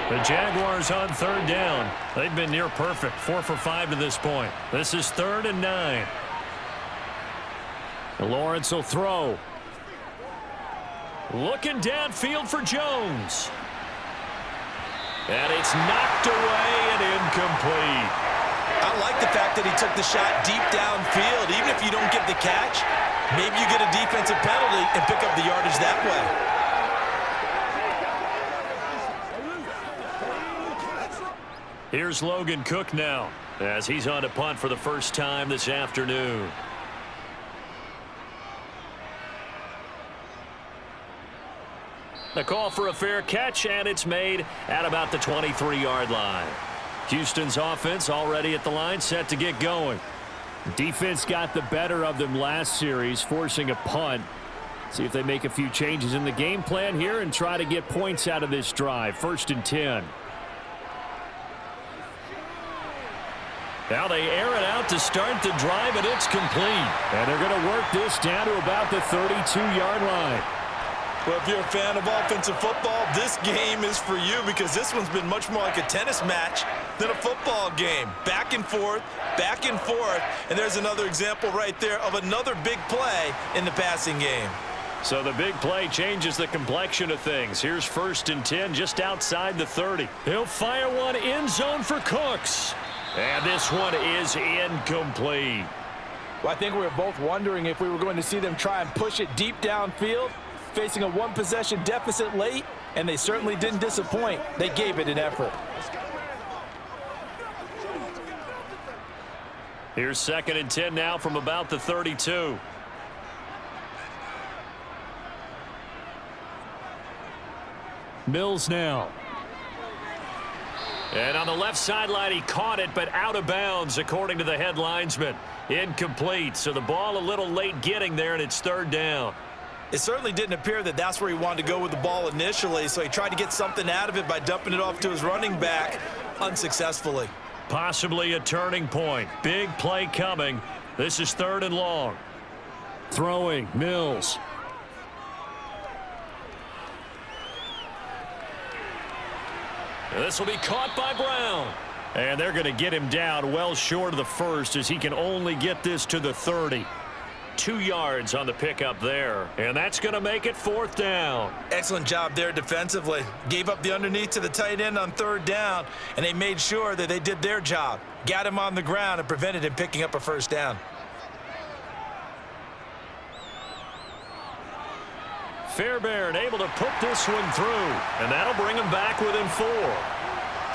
The Jaguars on third down. They've been near perfect, 4 for 5 to this point. This is 3rd and 9. Lawrence will throw. Looking downfield for Jones. And it's knocked away and incomplete. I like the fact that he took the shot deep downfield. Even if you don't get the catch, maybe you get a defensive penalty and pick up the yardage that way. Here's Logan Cook now as he's on to punt for the first time this afternoon. The call for a fair catch, and it's made at about the 23-yard line. Houston's offense already at the line, set to get going. Defense got the better of them last series, forcing a punt. See if they make a few changes in the game plan here and try to get points out of this drive. 1st and 10. Now they air it out to start the drive, and it's complete. And they're going to work this down to about the 32-yard line. Well, if you're a fan of offensive football, this game is for you because this one's been much more like a tennis match than a football game. Back and forth, and there's another example right there of another big play in the passing game. So the big play changes the complexion of things. Here's 1st and 10 just outside the 30. He'll fire one end zone for Cooks. And this one is incomplete. Well, I think we were both wondering if we were going to see them try and push it deep downfield, facing a one-possession deficit late, and they certainly didn't disappoint. They gave it an effort. Here's 2nd and 10 now from about the 32. Mills now. And on the left sideline, he caught it, but out of bounds, according to the head linesman. Incomplete, so the ball a little late getting there, and it's 3rd down. It certainly didn't appear that that's where he wanted to go with the ball initially, so he tried to get something out of it by dumping it off to his running back unsuccessfully. Possibly a turning point. Big play coming. This is 3rd and long. Throwing, Mills. This will be caught by Brown. And they're going to get him down well short of the 1st as he can only get this to the 30. 2 yards on the pickup there. And that's going to make it 4th down. Excellent job there defensively. Gave up the underneath to the tight end on 3rd down, and they made sure that they did their job. Got him on the ground and prevented him picking up a 1st down. Fairbairn able to put this one through, and that'll bring him back within 4.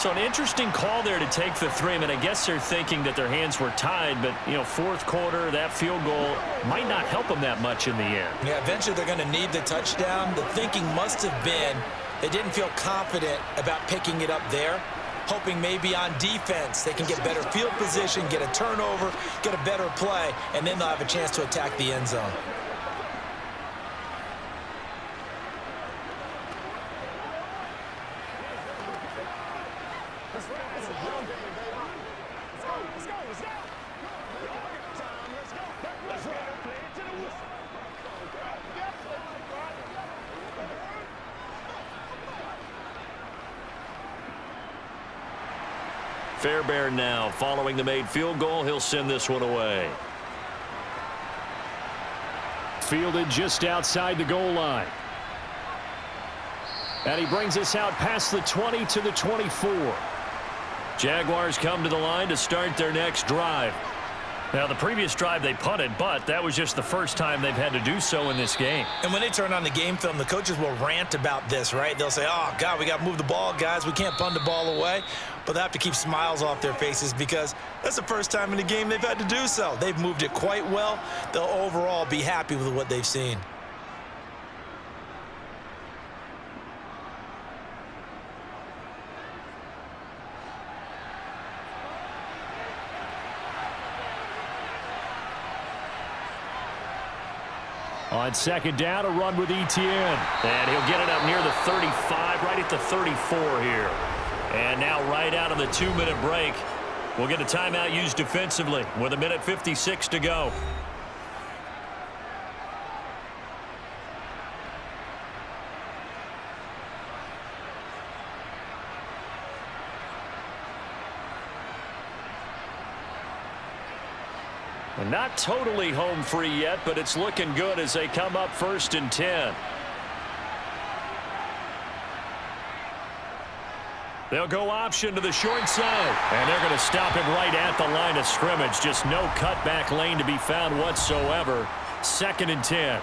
So an interesting call there to take the 3. I mean, I guess they're thinking that their hands were tied, but, 4th quarter, that field goal might not help them that much in the end. Yeah, eventually they're going to need the touchdown. The thinking must have been they didn't feel confident about picking it up there, hoping maybe on defense they can get better field position, get a turnover, get a better play, and then they'll have a chance to attack the end zone. Fairbairn now following the made field goal. He'll send this one away. Fielded just outside the goal line. And he brings us out past the 20 to the 24. Jaguars come to the line to start their next drive. Now, the previous drive they punted, but that was just the first time they've had to do so in this game. And when they turn on the game film, the coaches will rant about this, right? They'll say, oh, God, we got to move the ball, guys. We can't punt the ball away. But they have to keep smiles off their faces because that's the first time in the game they've had to do so. They've moved it quite well. They'll overall be happy with what they've seen. On 2nd down, a run with Etienne. And he'll get it up near the 35, right at the 34 here. And now right out of the 2-minute break, we'll get a timeout used defensively with 1:56 to go. Not totally home free yet, but it's looking good as they come up 1st and 10. They'll go option to the short side, and they're going to stop him right at the line of scrimmage. Just no cutback lane to be found whatsoever. 2nd and 10.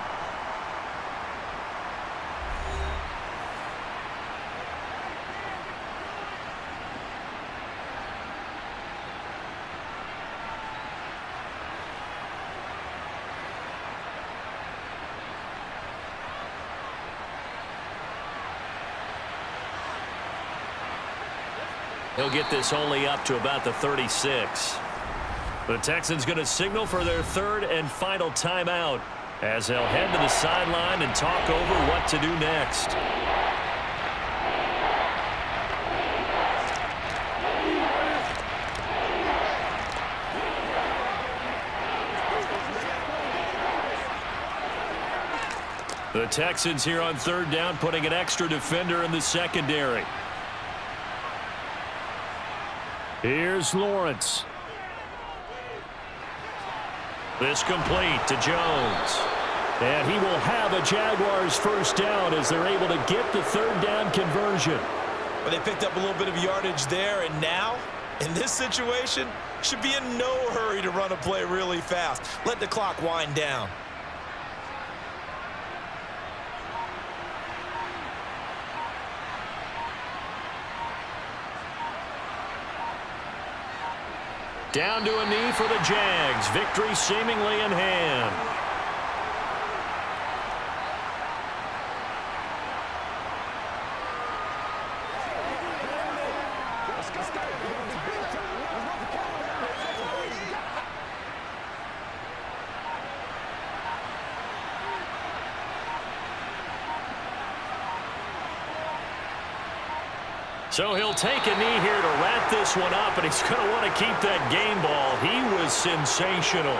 He'll get this only up to about the 36. The Texans going to signal for their 3rd and final timeout as they'll head to the sideline and talk over what to do next. The Texans here on third down, putting an extra defender in the secondary. Here's Lawrence. This complete to Jones. And he will have a Jaguars first down as they're able to get the third down conversion. Well, they picked up a little bit of yardage there, and now, in this situation, should be in no hurry to run a play really fast. Let the clock wind down. Down to a knee for the Jags. Victory seemingly in hand. So he'll take a knee here to wrap this one up, and he's going to want to keep that game ball. He was sensational.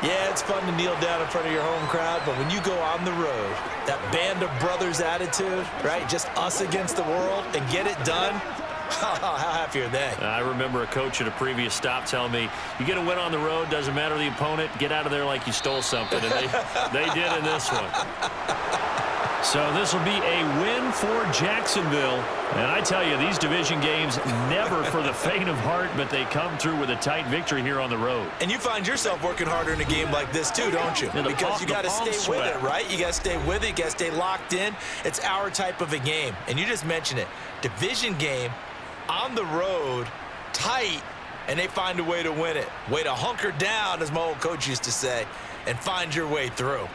Yeah, it's fun to kneel down in front of your home crowd, but when you go on the road, that band of brothers attitude, right, just us against the world, and get it done, how happy are they? I remember a coach at a previous stop telling me, you get a win on the road, doesn't matter the opponent, get out of there like you stole something, and they did in this one. So this will be a win for Jacksonville. And I tell you, these division games, never for the faint of heart, but they come through with a tight victory here on the road. And you find yourself working harder in a game like this too, don't you? Because you got to stay with it, right? You got to stay with it. You got to stay locked in. It's our type of a game. And you just mentioned it. Division game, on the road, tight, and they find a way to win it. Way to hunker down, as my old coach used to say, and find your way through.